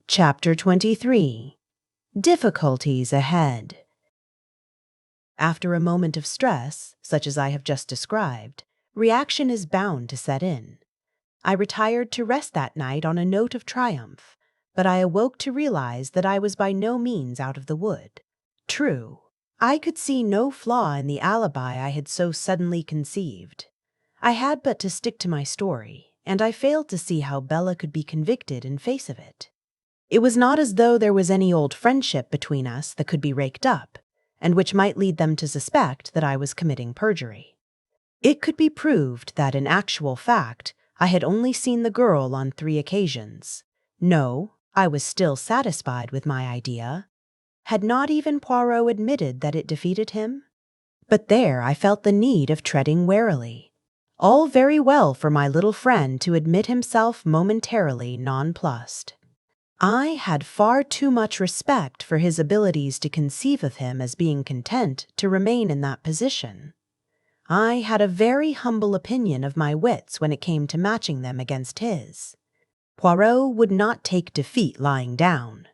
Chapter 23. Difficulties Ahead. After a moment of stress, such as I have just described, reaction is bound to set in. I retired to rest that night on a note of triumph, but I awoke to realize that I was by no means out of the wood. True, I could see no flaw in the alibi I had so suddenly conceived. I had but to stick to my story, and I failed to see how Bella could be convicted in face of it. It was not as though there was any old friendship between us that could be raked up, and which might lead them to suspect that I was committing perjury. It could be proved that in actual fact I had only seen the girl on 3 occasions. No, I was still satisfied with my idea. Had not even Poirot admitted that it defeated him? But there I felt the need of treading warily. All very well for my little friend to admit himself momentarily nonplussed. I had far too much respect for his abilities to conceive of him as being content to remain in that position. I had a very humble opinion of my wits when it came to matching them against his. Poirot would not take defeat lying down.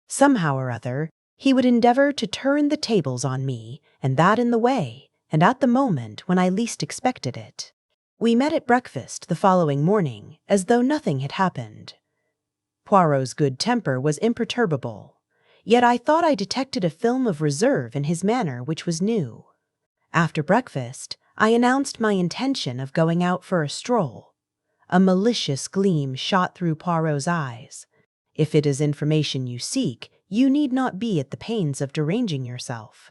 Somehow or other, he would endeavor to turn the tables on me, and that in the way, and at the moment when I least expected it. We met at breakfast the following morning, as though nothing had happened. Poirot's good temper was imperturbable, yet I thought I detected a film of reserve in his manner which was new. After breakfast, I announced my intention of going out for a stroll. A malicious gleam shot through Poirot's eyes. If it is information you seek, you need not be at the pains of deranging yourself.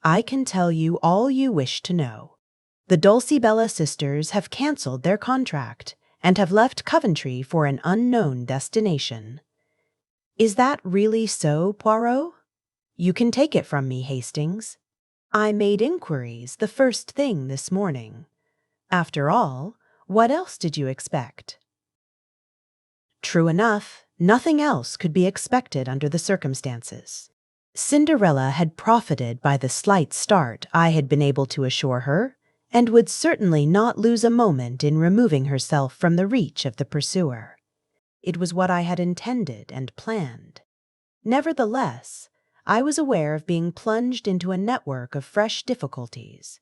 I can tell you all you wish to know. The Dulcibella sisters have cancelled their contract and have left Coventry for an unknown destination. Is that really so, Poirot? You can take it from me, Hastings. I made inquiries the first thing this morning. After all, what else did you expect? True enough, nothing else could be expected under the circumstances. Cinderella had profited by the slight start I had been able to assure her, and would certainly not lose a moment in removing herself from the reach of the pursuer. It was what I had intended and planned. Nevertheless, I was aware of being plunged into a network of fresh difficulties.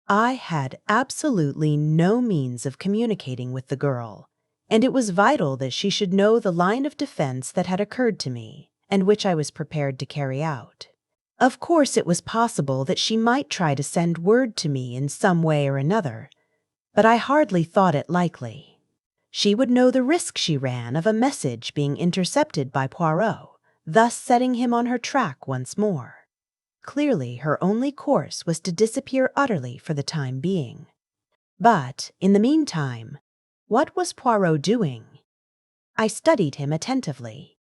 I had absolutely no means of communicating with the girl, and it was vital that she should know the line of defense that had occurred to me, and which I was prepared to carry out. Of course, it was possible that she might try to send word to me in some way or another, but I hardly thought it likely. She would know the risk she ran of a message being intercepted by Poirot, thus setting him on her track once more. Clearly, her only course was to disappear utterly for the time being. But, in the meantime, what was Poirot doing? I studied him attentively.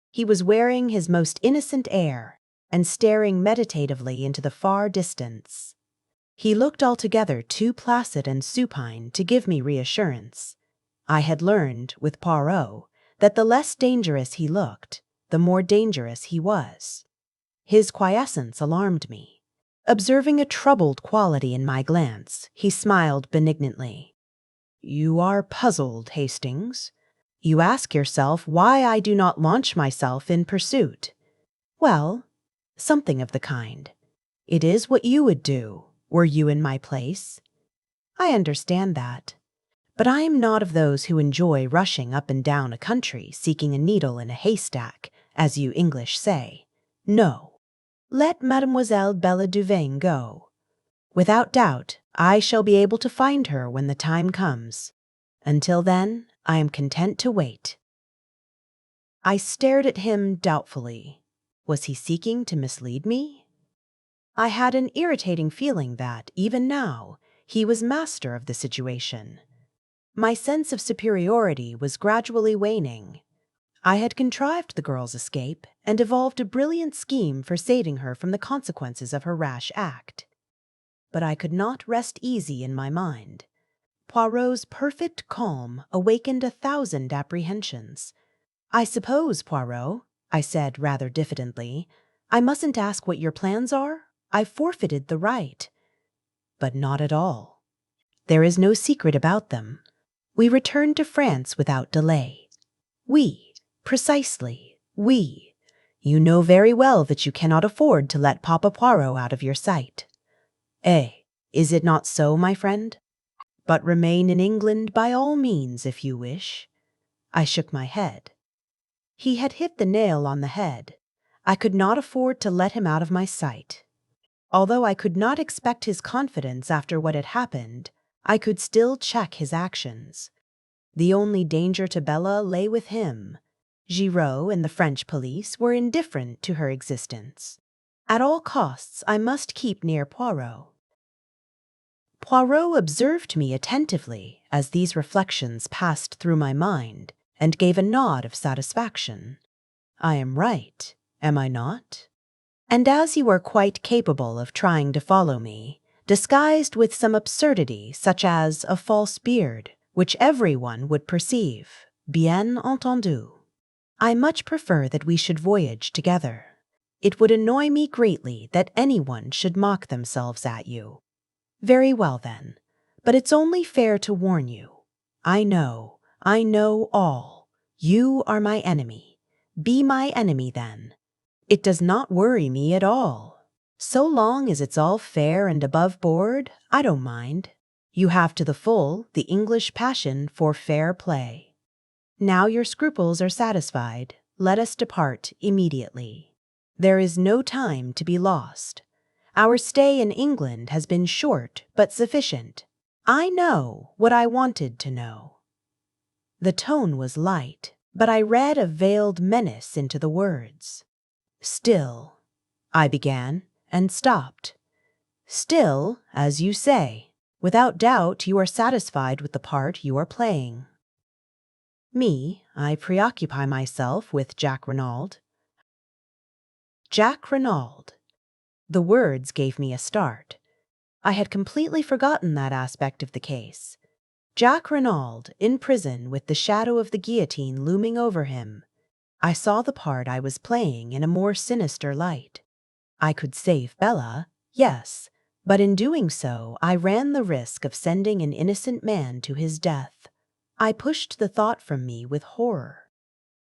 He was wearing his most innocent air, and staring meditatively into the far distance. He looked altogether too placid and supine to give me reassurance. I had learned, with Poirot, that the less dangerous he looked, the more dangerous he was. His quiescence alarmed me. Observing a troubled quality in my glance, he smiled benignantly. "You are puzzled, Hastings. You ask yourself why I do not launch myself in pursuit. Well, something of the kind. It is what you would do, were you in my place. I understand that. But I am not of those who enjoy rushing up and down a country seeking a needle in a haystack, as you English say. No. Let Mademoiselle Bella Duvain go. Without doubt, I shall be able to find her when the time comes. Until then, I am content to wait." I stared at him doubtfully. Was he seeking to mislead me? I had an irritating feeling that, even now, he was master of the situation. My sense of superiority was gradually waning. I had contrived the girl's escape and evolved a brilliant scheme for saving her from the consequences of her rash act. But I could not rest easy in my mind. Poirot's perfect calm awakened 1,000 apprehensions. "I suppose, Poirot," I said rather diffidently, "I mustn't ask what your plans are? I've forfeited the right." But not at all. There is no secret about them. We returned to France without delay. We, precisely, We. You know very well that you cannot afford to let Papa Poirot out of your sight. Eh, is it not so, my friend? But remain in England by all means if you wish. I shook my head. He had hit the nail on the head. I could not afford to let him out of my sight. Although I could not expect his confidence after what had happened, I could still check his actions. The only danger to Bella lay with him. Giraud and the French police were indifferent to her existence. At all costs, I must keep near Poirot. Poirot observed me attentively as these reflections passed through my mind, and gave a nod of satisfaction. I am right, am I not? And as you are quite capable of trying to follow me, disguised with some absurdity such as a false beard, which everyone would perceive, bien entendu, I much prefer that we should voyage together. It would annoy me greatly that anyone should mock themselves at you. Very well, then, but it's only fair to warn you. I know all. You are my enemy. Be my enemy, then. It does not worry me at all. So long as it's all fair and above board, I don't mind. You have to the full the English passion for fair play. Now your scruples are satisfied. Let us depart immediately. There is no time to be lost. Our stay in England has been short but sufficient. I know what I wanted to know. The tone was light, but I read a veiled menace into the words. Still, I began, and stopped. Still, as you say, without doubt you are satisfied with the part you are playing. Me, I preoccupy myself with Jack Renaud. Jack Renaud. The words gave me a start. I had completely forgotten that aspect of the case. Jack Renaud, in prison with the shadow of the guillotine looming over him. I saw the part I was playing in a more sinister light. I could save Bella, yes, but in doing so I ran the risk of sending an innocent man to his death. I pushed the thought from me with horror.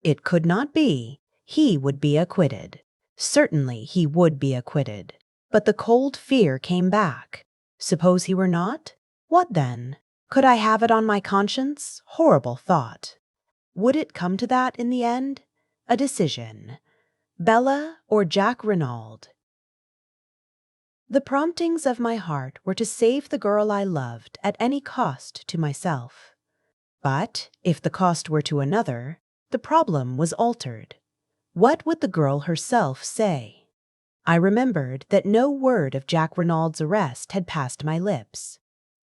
It could not be. He would be acquitted. Certainly he would be acquitted. But the cold fear came back. Suppose he were not? What then? Could I have it on my conscience? Horrible thought. Would it come to that in the end? A decision. Bella or Jack Renaud? The promptings of my heart were to save the girl I loved at any cost to myself. But if the cost were to another, the problem was altered. What would the girl herself say? I remembered that no word of Jack Renaud's arrest had passed my lips.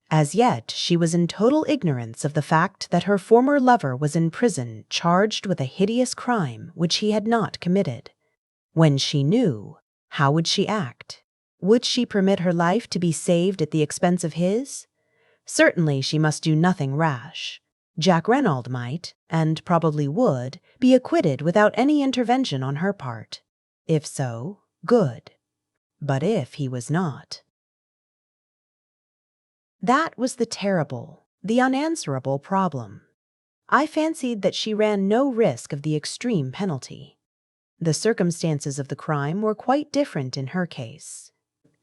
As yet, she was in total ignorance of the fact that her former lover was in prison charged with a hideous crime which he had not committed. When she knew, how would she act? Would she permit her life to be saved at the expense of his? Certainly she must do nothing rash. Jack Renaud might, and probably would, be acquitted without any intervention on her part. If so, good. But if he was not? That was the terrible, the unanswerable problem. I fancied that she ran no risk of the extreme penalty. The circumstances of the crime were quite different in her case.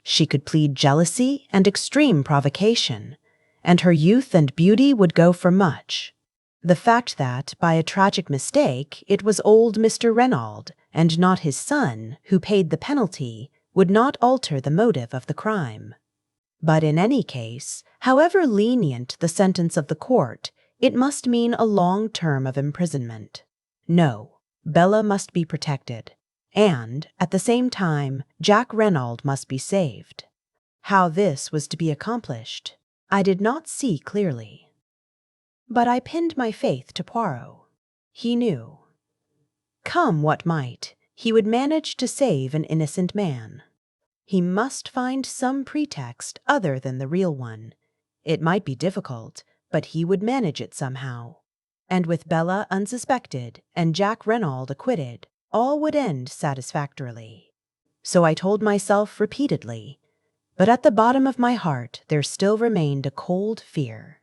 She could plead jealousy and extreme provocation, and her youth and beauty would go for much. The fact that, by a tragic mistake, it was old Mr. Renaud, and not his son, who paid the penalty, would not alter the motive of the crime. But in any case, however lenient the sentence of the court, it must mean a long term of imprisonment. No, Bella must be protected, and, at the same time, Jack Renaud must be saved. How this was to be accomplished, I did not see clearly. But I pinned my faith to Poirot. He knew. Come what might, he would manage to save an innocent man. He must find some pretext other than the real one. It might be difficult, but he would manage it somehow. And with Bella unsuspected and Jack Renaud acquitted, all would end satisfactorily. So I told myself repeatedly, but at the bottom of my heart there still remained a cold fear.